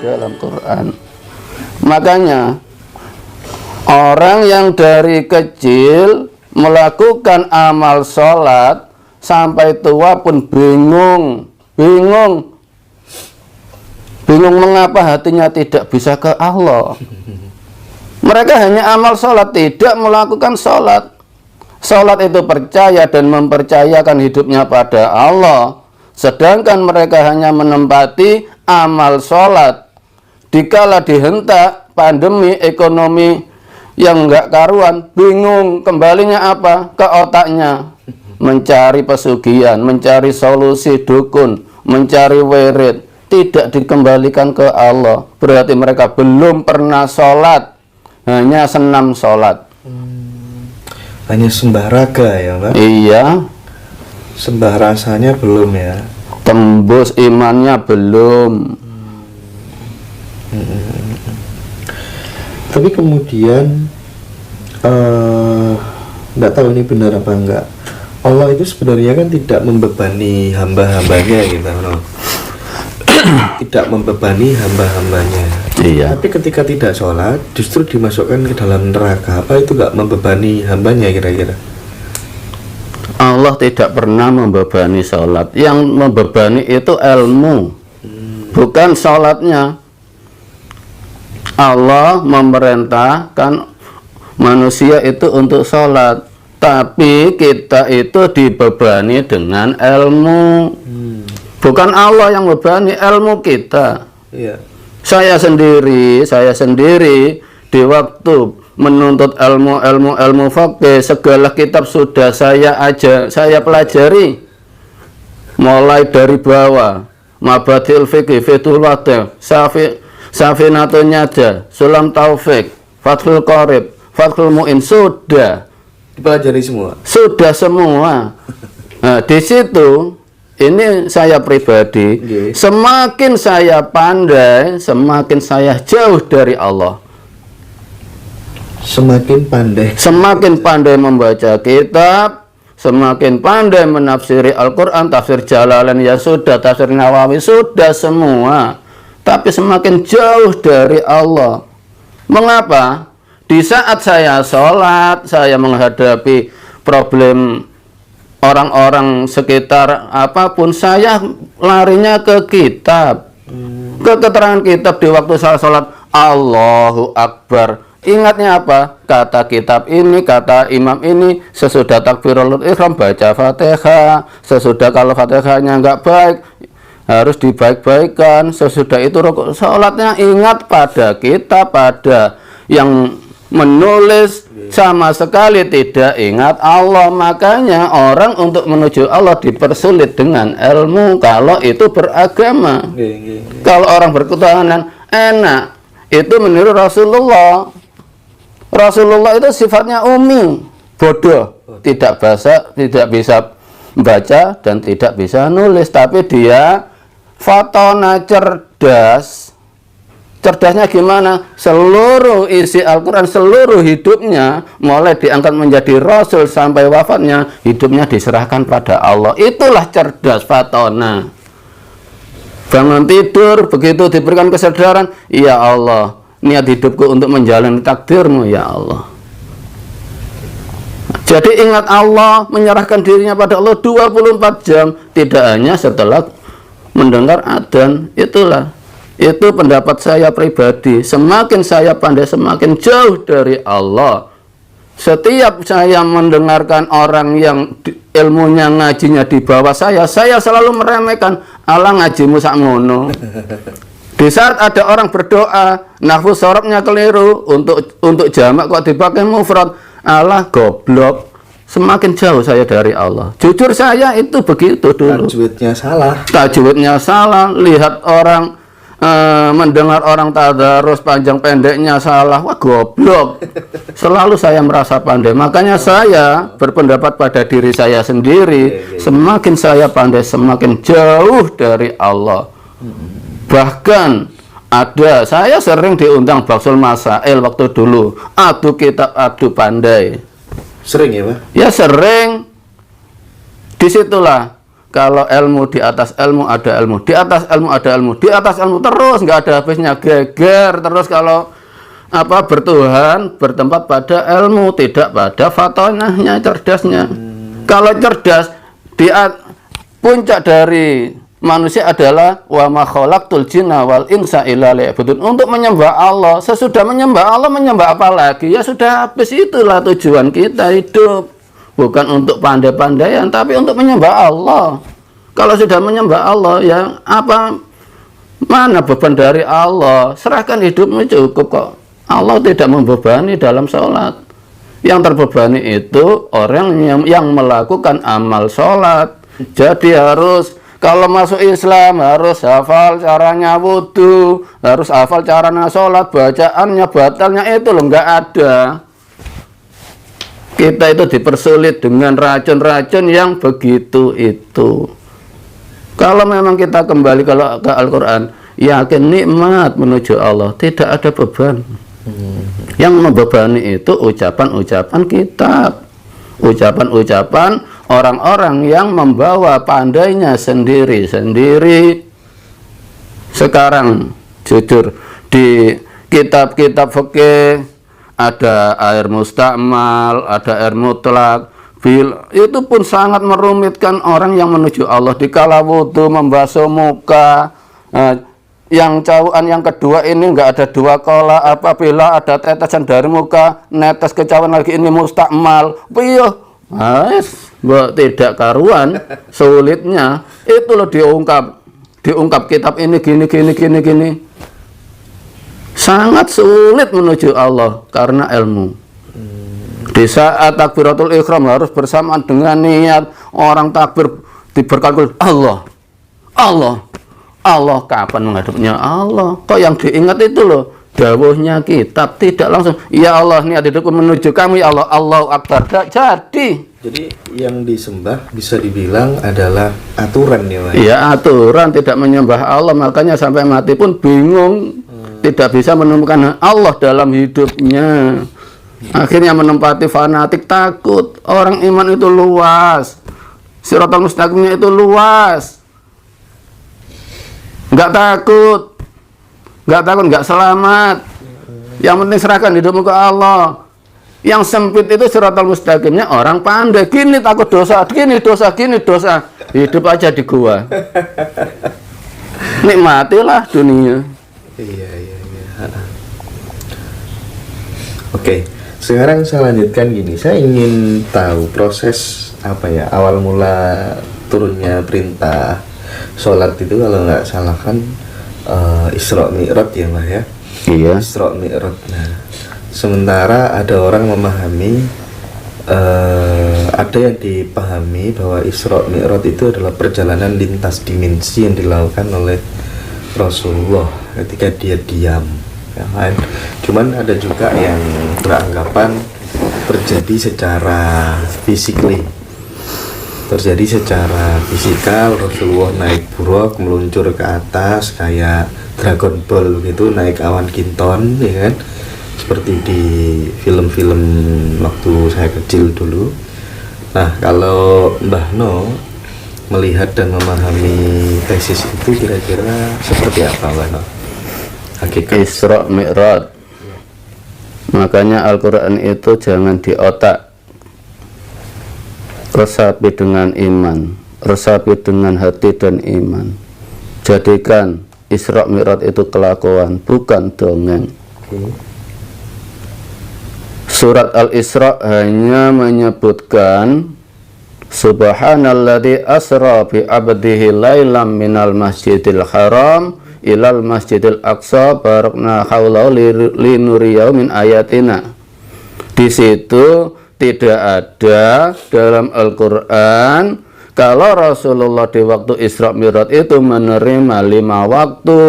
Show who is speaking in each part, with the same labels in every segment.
Speaker 1: dalam Quran. Makanya orang yang dari kecil melakukan amal sholat sampai tua pun bingung mengapa hatinya tidak bisa ke Allah. Mereka hanya amal sholat, tidak melakukan sholat. Sholat itu percaya dan mempercayakan hidupnya pada Allah, sedangkan mereka hanya menempati amal sholat. Dikala dihentak pandemi ekonomi yang enggak karuan, bingung kembalinya apa? Ke otaknya mencari pesugihan, mencari solusi dukun, mencari wirid, tidak dikembalikan ke Allah. Berarti mereka belum pernah sholat, hanya senam sholat.
Speaker 2: Hanya sembah raga ya Pak?
Speaker 1: Iya.
Speaker 2: Sembah rasanya belum ya?
Speaker 1: Tembus imannya belum.
Speaker 2: Tapi kemudian nggak tahu ini benar apa enggak, Allah itu sebenarnya kan tidak membebani hamba-hambanya gitu loh. Tidak membebani hamba-hambanya.
Speaker 1: Iya.
Speaker 2: Tapi ketika tidak sholat justru dimasukkan ke dalam neraka. Apa itu nggak membebani hambanya kira-kira?
Speaker 1: Allah tidak pernah membebani sholat. Yang membebani itu ilmu, bukan sholatnya. Allah memerintahkan manusia itu untuk sholat, tapi kita itu dibebani dengan ilmu. Bukan Allah yang membebani, ilmu kita.
Speaker 2: Iya.
Speaker 1: Saya sendiri di waktu menuntut ilmu fikih, segala kitab sudah saya pelajari mulai dari bawah. Mabadil fikih, Fitul Wadih, Safinatun Najah, Sulam Taufik, Fathul Qorib, Fathul Mu'in, sudah
Speaker 2: dipelajari semua.
Speaker 1: Sudah semua. Nah, di situ ini saya pribadi, semakin saya pandai, semakin saya jauh dari Allah.
Speaker 2: Semakin pandai
Speaker 1: membaca kitab, semakin pandai menafsiri Al-Quran, tafsir Jalalain ya sudah, tafsir Nawawi sudah semua, tapi semakin jauh dari Allah. Mengapa? Di saat saya sholat, saya menghadapi problem orang-orang sekitar apapun, saya larinya ke kitab, ke keterangan kitab. Di waktu saya sholat, Allahu Akbar, ingatnya apa? Kata kitab ini, kata imam ini, sesudah takbirul ihram baca Fatihah, sesudah kalau Fatihahnya nggak baik harus dibaik-baikan, sesudah itu rukuk. Sholatnya ingat pada kitab, pada yang menulis, sama sekali tidak ingat Allah. Makanya orang untuk menuju Allah dipersulit dengan ilmu kalau itu beragama. Kalau orang berketuhanan enak, itu meniru Rasulullah. Rasulullah itu sifatnya umi, bodoh, tidak bisa membaca dan tidak bisa nulis, tapi dia fatona, cerdas. Cerdasnya gimana? Seluruh isi Al-Quran, seluruh hidupnya, mulai diangkat menjadi Rasul sampai wafatnya, hidupnya diserahkan pada Allah. Itulah cerdas, fatona. Bangun tidur, begitu diberikan kesadaran, ya Allah, niat hidupku untuk menjalani takdirmu, ya Allah. Jadi ingat Allah, menyerahkan dirinya pada Allah 24 jam, tidak hanya setelah mendengar adzan. Itu pendapat saya pribadi. Semakin saya pandai, semakin jauh dari Allah. Setiap saya mendengarkan orang yang ilmunya, ngajinya di bawah saya selalu meremehkan. Ala ngajimu sak ngono. Di saat ada orang berdoa, nahwu sorobnya keliru, untuk jamak kok dipakai mufrad, ala goblok. Semakin jauh saya dari Allah. Jujur saya itu begitu dulu. Tajwidnya salah. Lihat orang mendengar orang tadarus panjang pendeknya salah, wah goblok. Selalu saya merasa pandai. Makanya saya berpendapat pada diri saya sendiri, semakin saya pandai, semakin jauh dari Allah. Bahkan saya sering diundang Baksul Masail waktu dulu, adu kitab, adu pandai.
Speaker 2: Sering ya Pak?
Speaker 1: Ya sering. Disitulah kalau ilmu di atas ilmu ada ilmu, di atas ilmu ada ilmu, di atas ilmu terus nggak ada habisnya, geger terus. Kalau bertuhan bertempat pada ilmu, tidak pada fatonahnya, cerdasnya. Kalau cerdas, puncak dari manusia adalah wa ma khalaqtul jinna wal insa illa liya'budun, untuk menyembah Allah. Sesudah menyembah Allah, menyembah apa lagi? Ya sudah habis, itulah tujuan kita hidup. Bukan untuk pandai-pandaian, tapi untuk menyembah Allah. Kalau sudah menyembah Allah, ya mana beban dari Allah? Serahkan hidupmu, cukup kok. Allah tidak membebani dalam sholat. Yang terbebani itu orang yang melakukan amal sholat. Jadi harus, kalau masuk Islam harus hafal caranya wudhu, harus hafal caranya sholat, bacaannya, batalnya itu loh nggak ada. Kita itu dipersulit dengan racun-racun yang begitu itu. Kalau memang kita kembali kalau ke Al-Quran, yakin nikmat menuju Allah, tidak ada beban. Yang membebani itu ucapan-ucapan kitab, ucapan-ucapan orang-orang yang membawa pandainya sendiri-sendiri. Sekarang jujur, di kitab-kitab fikih ada air mustakmal, ada air mutlak, itu pun sangat merumitkan orang yang menuju Allah. Dikala wudhu membasuh muka, yang cawan yang kedua ini nggak ada dua kola, apabila ada tetesan dari muka netes ke cawan lagi, ini mustakmal. Tidak karuan sulitnya itu loh, diungkap kitab ini gini. Sangat sulit menuju Allah karena ilmu. Di saat takbiratul ihram harus bersamaan dengan niat. Orang takbir diberkalkul Allah. Kapan menghadapnya Allah? Kok yang diingat itu loh, dawuhnya kitab, tidak langsung ya Allah, niat hidupku menuju kamu ya Allah, Allahu Akbar. Jadi
Speaker 2: yang disembah bisa dibilang adalah aturan ya Pak?
Speaker 1: Ya aturan, tidak menyembah Allah. Makanya sampai mati pun bingung, tidak bisa menemukan Allah dalam hidupnya. Akhirnya menempati fanatik, takut. Orang iman itu luas, Shiratal Mustaqimnya itu luas. Nggak takut, nggak selamat. Yang penting serahkan hidupmu ke Allah. Yang sempit itu Shiratal Mustaqimnya orang pandai. Gini takut dosa, gini dosa. Hidup aja di gua. Nikmatilah dunia.
Speaker 2: Iya. Oke, sekarang saya lanjutkan gini. Saya ingin tahu proses awal mula turunnya perintah sholat itu, kalau nggak salah kan Isra Mi'raj ya Mbak ya?
Speaker 1: Iya.
Speaker 2: Isra Mi'raj. Nah, sementara ada orang memahami, ada yang dipahami bahwa Isra Mi'raj itu adalah perjalanan lintas dimensi yang dilakukan oleh Rasulullah ketika dia diam, ya kan? Cuman ada juga yang beranggapan terjadi secara fisikal, Rasulullah naik buraq meluncur ke atas kayak Dragon Ball gitu, naik awan kinton, ya kan? Seperti di film-film waktu saya kecil dulu. Nah, kalau Mbah No melihat dan memahami tesis itu, kira-kira seperti apa Mbah No? Hakikat
Speaker 1: Isra Mi'raj. Makanya Al-Quran itu jangan di otak, resapi dengan iman, resapi dengan hati dan iman. Jadikan Isra Mi'raj itu kelakuan, bukan dongeng. Surat Al-Isra hanya menyebutkan Subhanalladzi asra bi 'abdihi lailam minal masjidil haram ilal masjidil aqsa barakna haulahu linuriyahu min ayatina. Di situ tidak ada dalam Al-Quran kalau Rasulullah di waktu Isra Mi'raj itu menerima 5 waktu,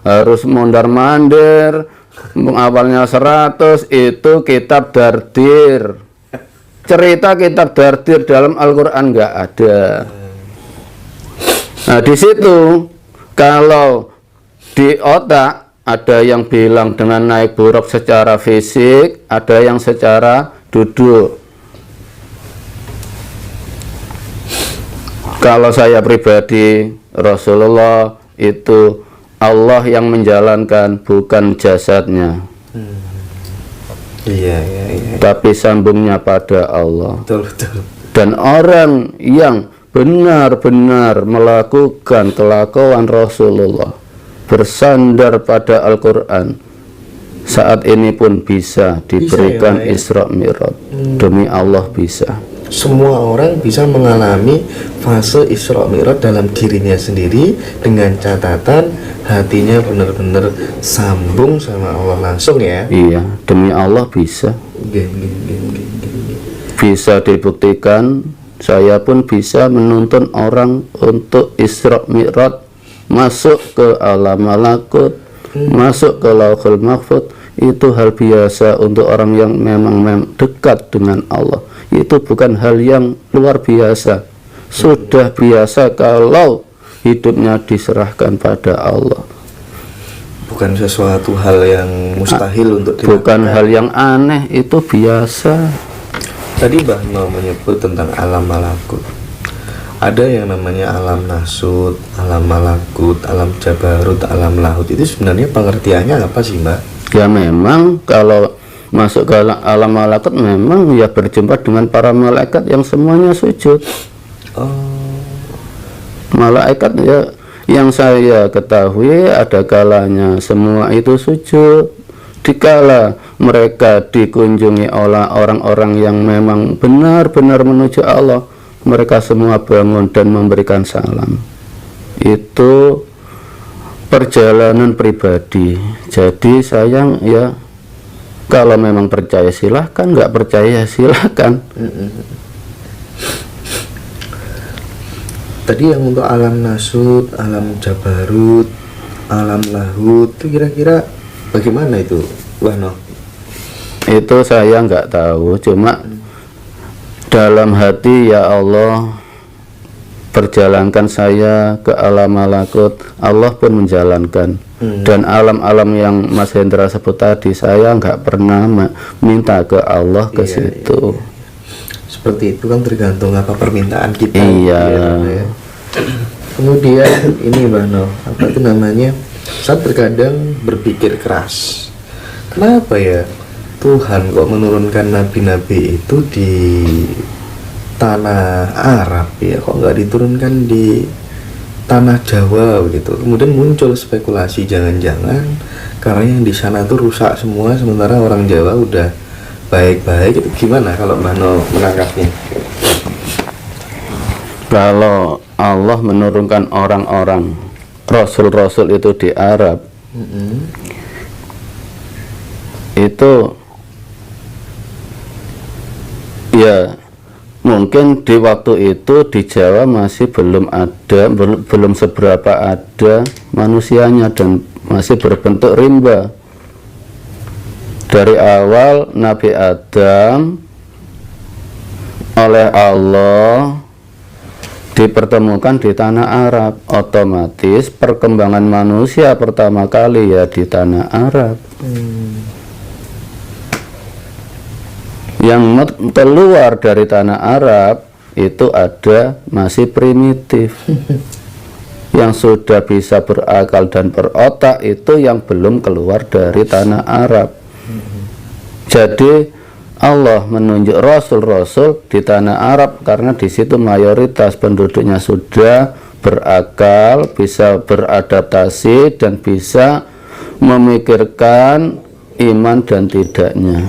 Speaker 1: harus mondar-mandir, awalnya 100, itu kitab dardir. Cerita kitab dardir dalam Al-Quran nggak ada. Nah, di situ kalau di otak ada yang bilang dengan naik buraq secara fisik, ada yang secara duduk. Kalau saya pribadi, Rasulullah itu Allah yang menjalankan, bukan jasadnya.
Speaker 2: Iya, iya, iya.
Speaker 1: Tapi sambungnya pada Allah.
Speaker 2: Betul, betul.
Speaker 1: Dan orang yang benar-benar melakukan kelakuan Rasulullah, bersandar pada Al-Quran, saat ini pun bisa diberikan
Speaker 2: ya?
Speaker 1: Isra Mi'raj. Demi Allah bisa.
Speaker 2: Semua orang bisa mengalami fase Isra Mi'raj dalam dirinya sendiri, dengan catatan hatinya benar-benar sambung sama Allah langsung ya.
Speaker 1: Iya, demi Allah bisa. Bisa dibuktikan. Saya pun bisa menuntun orang untuk Isra Mi'raj, masuk ke alam malakut, masuk ke Lauhul Mahfuz. Itu hal biasa untuk orang yang memang dekat dengan Allah. Itu bukan hal yang luar biasa. Sudah biasa kalau hidupnya diserahkan pada Allah.
Speaker 2: Bukan sesuatu hal yang mustahil untuk dilakukan.
Speaker 1: Bukan hal yang aneh, itu biasa.
Speaker 2: Tadi Mbah No menyebut tentang alam malakut. Ada yang namanya alam nasut, alam malakut, alam jabarut, alam lahut. Itu sebenarnya pengertiannya apa sih, Mbak?
Speaker 1: Ya memang kalau masuk ke alam malakut memang ya berjumpa dengan para malaikat yang semuanya sujud. Malaikat ya yang saya ketahui ada kalanya semua itu sujud. Dikala mereka dikunjungi oleh orang-orang yang memang benar-benar menuju Allah, mereka semua bangun dan memberikan salam. Itu perjalanan pribadi. Jadi sayang ya, kalau memang percaya silahkan, nggak percaya silahkan.
Speaker 2: Tadi yang untuk alam nasut, alam jabarut, alam lahut, itu kira-kira bagaimana itu, Mbah No?
Speaker 1: Itu saya nggak tahu, cuma dalam hati ya Allah perjalankan saya ke alam malakut, Allah pun menjalankan. Dan alam-alam yang Mas Hendra sebut tadi, saya nggak pernah minta ke Allah ke situ.
Speaker 2: Iya. Seperti itu kan tergantung apa permintaan kita.
Speaker 1: Iya.
Speaker 2: Ya. Kemudian ini Mbah No, apa itu namanya? Saya terkadang berpikir keras. Kenapa ya Tuhan kok menurunkan nabi-nabi itu di tanah Arab ya, kok nggak diturunkan di tanah Jawa begitu? Kemudian muncul spekulasi jangan-jangan karena yang di sana tuh rusak semua, sementara orang Jawa udah baik-baik. Itu gimana kalau Mbah No menangkapnya?
Speaker 1: Kalau Allah menurunkan orang-orang Rasul-Rasul itu di Arab, itu ya mungkin di waktu itu di Jawa masih belum ada, belum seberapa ada manusianya dan masih berbentuk rimba. Dari awal Nabi Adam oleh Allah dipertemukan di tanah Arab, otomatis perkembangan manusia pertama kali ya di tanah Arab. Yang keluar dari tanah Arab itu ada masih primitif. Yang sudah bisa berakal dan berotak itu yang belum keluar dari tanah Arab. Jadi Allah menunjuk Rasul-Rasul di tanah Arab karena di situ mayoritas penduduknya sudah berakal, bisa beradaptasi dan bisa memikirkan iman dan tidaknya.